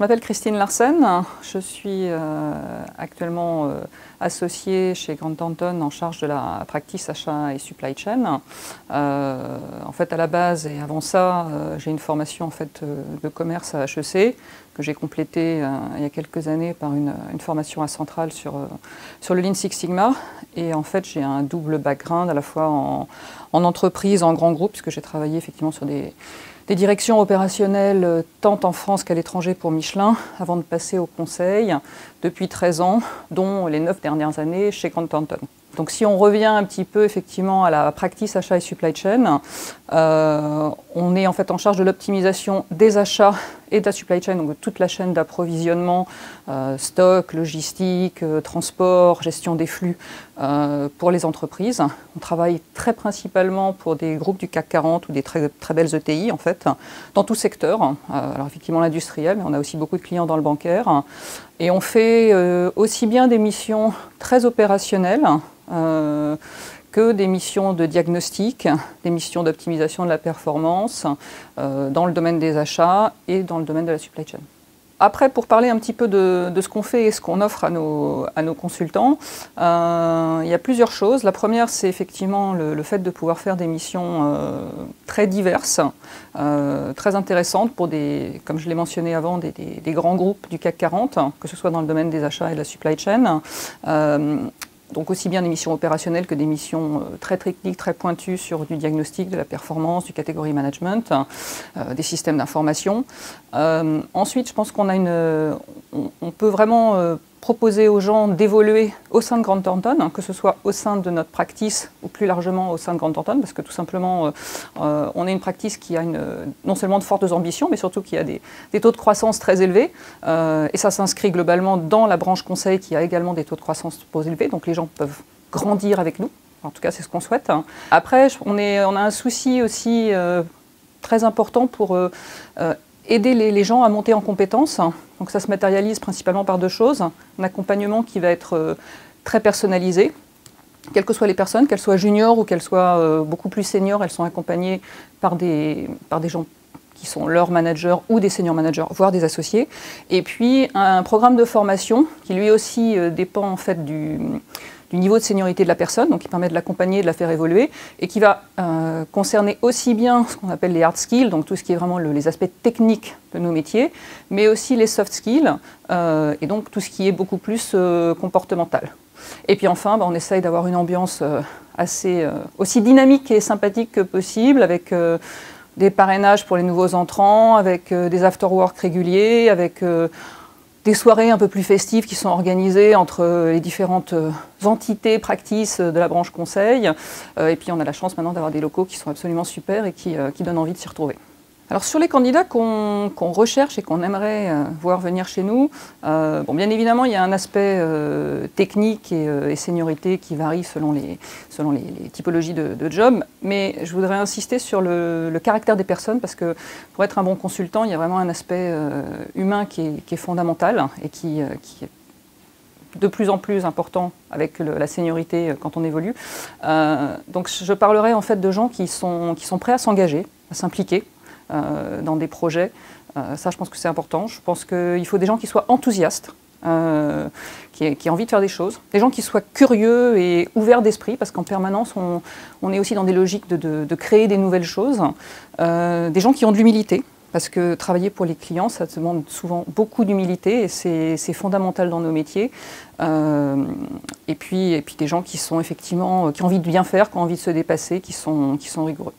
Je m'appelle Christine Larsen, je suis actuellement associée chez Grant Thornton en charge de la practice achat et supply chain. En fait, à la base et avant ça, j'ai une formation en fait, de commerce à HEC que j'ai complétée il y a quelques années par une formation à Centrale sur le Lean Six Sigma. Et en fait, j'ai un double background à la fois en entreprise, en grand groupe, puisque j'ai travaillé effectivement sur des directions opérationnelles tant en France qu'à l'étranger pour Michelin, avant de passer au conseil depuis 13 ans, dont les 9 dernières années chez Grant Thornton. Donc si on revient un petit peu effectivement à la practice achat et supply chain, on est en fait en charge de l'optimisation des achats et de la supply chain, donc de toute la chaîne d'approvisionnement, stock, logistique, transport, gestion des flux pour les entreprises. On travaille très principalement pour des groupes du CAC 40 ou des très belles ETI en fait, dans tout secteur. Alors effectivement l'industriel, mais on a aussi beaucoup de clients dans le bancaire. Et on fait aussi bien des missions très opérationnelles que des missions de diagnostic, des missions d'optimisation de la performance dans le domaine des achats et dans le domaine de la supply chain. Après, pour parler un petit peu de ce qu'on fait et ce qu'on offre à nos consultants, il y a plusieurs choses. La première, c'est effectivement le fait de pouvoir faire des missions très diverses, très intéressantes pour des, comme je l'ai mentionné avant, des grands groupes du CAC 40, que ce soit dans le domaine des achats et de la supply chain. Donc aussi bien des missions opérationnelles que des missions très techniques, très pointues sur du diagnostic, de la performance, du category management, des systèmes d'information. Ensuite, je pense qu'on a on peut vraiment proposer aux gens d'évoluer au sein de Grant Thornton, que ce soit au sein de notre practice ou plus largement au sein de Grant Thornton, parce que tout simplement, on est une practice qui a non seulement de fortes ambitions, mais surtout qui a des taux de croissance très élevés. Et ça s'inscrit globalement dans la branche conseil qui a également des taux de croissance trop élevés, donc les gens peuvent grandir avec nous. En tout cas, c'est ce qu'on souhaite. Après, on a un souci aussi très important pour aider les gens à monter en compétences. Donc ça se matérialise principalement par deux choses. Un accompagnement qui va être très personnalisé. Quelles que soient les personnes, qu'elles soient juniors ou qu'elles soient beaucoup plus seniors, elles sont accompagnées par des gens qui sont leurs managers ou des senior managers, voire des associés. Et puis un programme de formation qui lui aussi dépend en fait du niveau de seniorité de la personne, donc qui permet de l'accompagner, de la faire évoluer, et qui va concerner aussi bien ce qu'on appelle les hard skills, donc tout ce qui est vraiment les aspects techniques de nos métiers, mais aussi les soft skills, et donc tout ce qui est beaucoup plus comportemental. Et puis enfin, on essaye d'avoir une ambiance aussi dynamique et sympathique que possible, avec des parrainages pour les nouveaux entrants, avec des after-work réguliers, avec des soirées un peu plus festives qui sont organisées entre les différentes entités, practices de la branche conseil. Et puis on a la chance maintenant d'avoir des locaux qui sont absolument super et qui donnent envie de s'y retrouver. Alors sur les candidats qu'on recherche et qu'on aimerait voir venir chez nous, bien évidemment il y a un aspect technique et seniorité qui varie selon les typologies de jobs, mais je voudrais insister sur le caractère des personnes parce que pour être un bon consultant, il y a vraiment un aspect humain qui est fondamental et qui est de plus en plus important avec la seniorité quand on évolue. Donc je parlerai en fait de gens qui sont prêts à s'engager, à s'impliquer dans des projets. Ça, je pense que c'est important. Je pense qu'il faut des gens qui soient enthousiastes, qui aient envie de faire des choses, des gens qui soient curieux et ouverts d'esprit, parce qu'en permanence, on est aussi dans des logiques de créer des nouvelles choses, des gens qui ont de l'humilité, parce que travailler pour les clients, ça demande souvent beaucoup d'humilité et c'est fondamental dans nos métiers. Et puis des gens qui sont effectivement, qui ont envie de bien faire, qui ont envie de se dépasser, qui sont rigoureux.